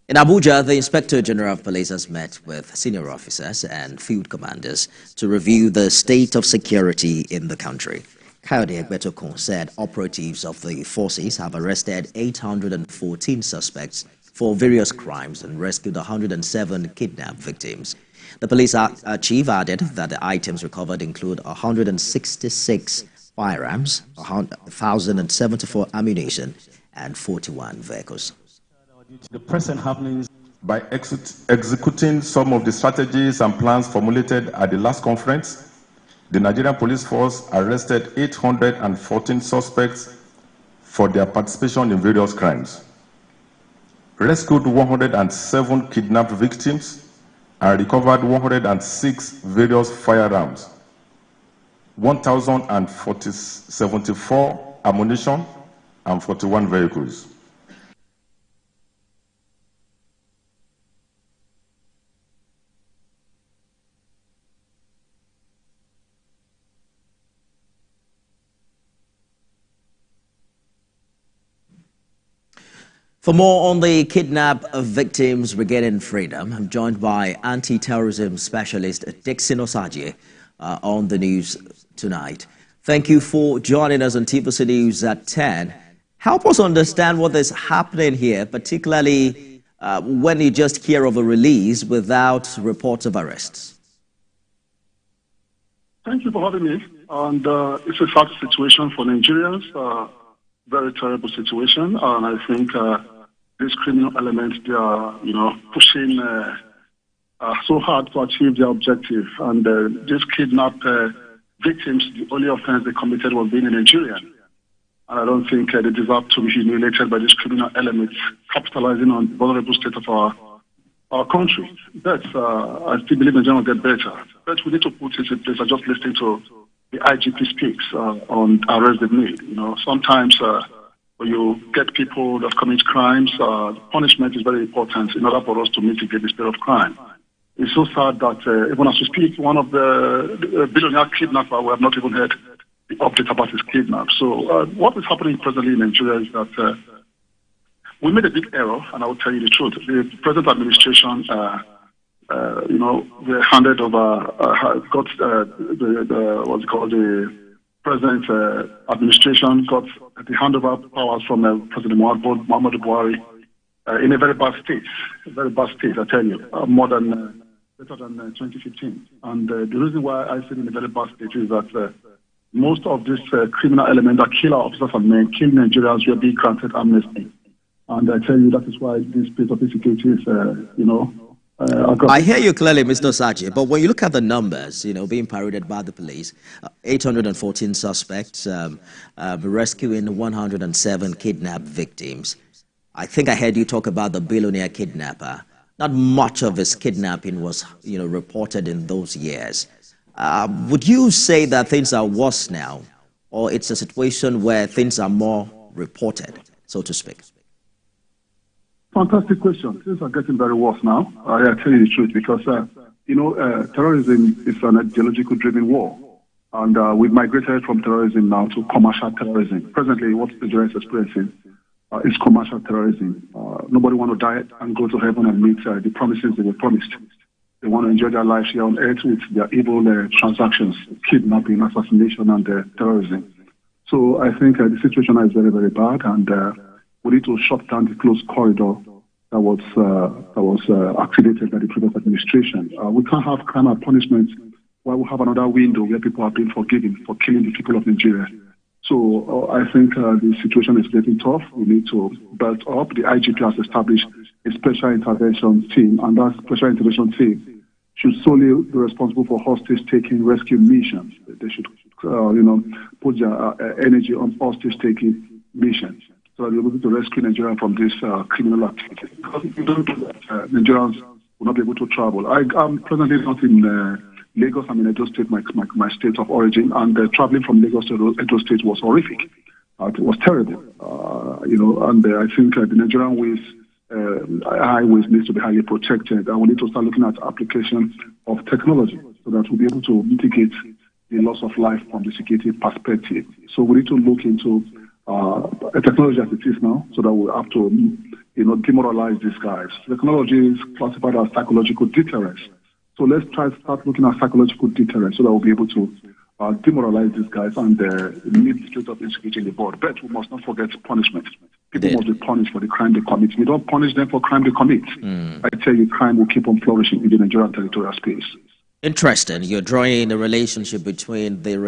In Abuja, the Inspector General of Police has met with senior officers and field commanders to review the state of security in the country. Kayode Egbetokun said operatives of the forces have arrested 814 suspects for various crimes and rescued 107 kidnapped victims. The police chief added that the items recovered include 166 firearms, 1,074 ammunition, and 41 vehicles. The present happenings by executing some of the strategies and plans formulated at the last conference, the Nigerian Police Force arrested 814 suspects for their participation in various crimes, rescued 107 kidnapped victims, and recovered 106 various firearms, 1,074 ammunition, and 41 vehicles. For more on the kidnap victims regaining freedom, I'm joined by anti-terrorism specialist Dixon Osagie on the news tonight. Thank you for joining us on TVC News at 10. Help us understand what is happening here, particularly when you just hear of a release without reports of arrests. Thank you for having me. And it's a sad situation for Nigerians, very terrible situation. And I think these criminal elements, they are, pushing so hard to achieve their objective. And these kidnapped victims, the only offense they committed was being a Nigerian. And I don't think they deserve to be humiliated by these criminal elements capitalizing on the vulnerable state of our country. But I still believe Nigeria will get better. But we need to put it in place. I just listening to the IGP speaks on arrest they've made. Sometimes when you get people that commit crimes, punishment is very important in order for us to mitigate the spread of crime. It's so sad that even as we speak, one of the billionaire kidnappers, we have not even heard the update about his kidnap. So what is happening presently in Nigeria is that we made a big error, and I will tell you the truth. The present administration, we handed over, got the present administration got the handover powers from President Muhammadu Buhari in a very bad state. A very bad state, I tell you, better than 2015. And the reason why I say in a very bad state is that most of these criminal elements that kill our officers and men, kill Nigerians, will be granted amnesty. And I tell you that is why this state of insecurity is, I hear you clearly, Mr. Osagie, but when you look at the numbers, being paraded by the police, 814 suspects, rescuing 107 kidnapped victims. I think I heard you talk about the billionaire kidnapper. Not much of his kidnapping was, reported in those years. Would you say that things are worse now, or it's a situation where things are more reported, so to speak? Fantastic question. Things are getting very worse now. I tell you the truth because, terrorism is an ideological-driven war. And we've migrated from terrorism now to commercial terrorism. Presently, what Nigeria is experiencing is commercial terrorism. Nobody wants to die and go to heaven and meet the promises they were promised. They want to enjoy their lives here on earth with their evil transactions, kidnapping, assassination, and terrorism. So I think the situation is very, very bad, and we need to shut down the closed corridor that was activated by the previous administration. We can't have crime and punishment while we have another window where people are being forgiven for killing the people of Nigeria. So I think the situation is getting tough. We need to belt up. The IGP has established a special intervention team, and that special intervention team should solely be responsible for hostage-taking rescue missions. They should, put their energy on hostage-taking missions, so that we're able to rescue Nigeria from this criminal activity. Because if we don't do that, Nigerians will not be able to travel. I'm presently not in Lagos. I'm in Edo State, my state of origin, and traveling from Lagos to Edo State was horrific. It was terrible, and I think the Nigerian highways needs to be highly protected, and we need to start looking at application of technology so that we'll be able to mitigate the loss of life from the security perspective. So we need to look into technology as it is now, so that we'll have to demoralize these guys. Technology is classified as psychological deterrence. So let's try to start looking at psychological deterrence so that we'll be able to demoralize these guys and meet the state of insecurity in the board. But we must not forget punishment. People must be punished for the crime they commit. We don't punish them for crime they commit. I tell you, crime will keep on flourishing in the Nigerian territorial space. Interesting. You're drawing a relationship between the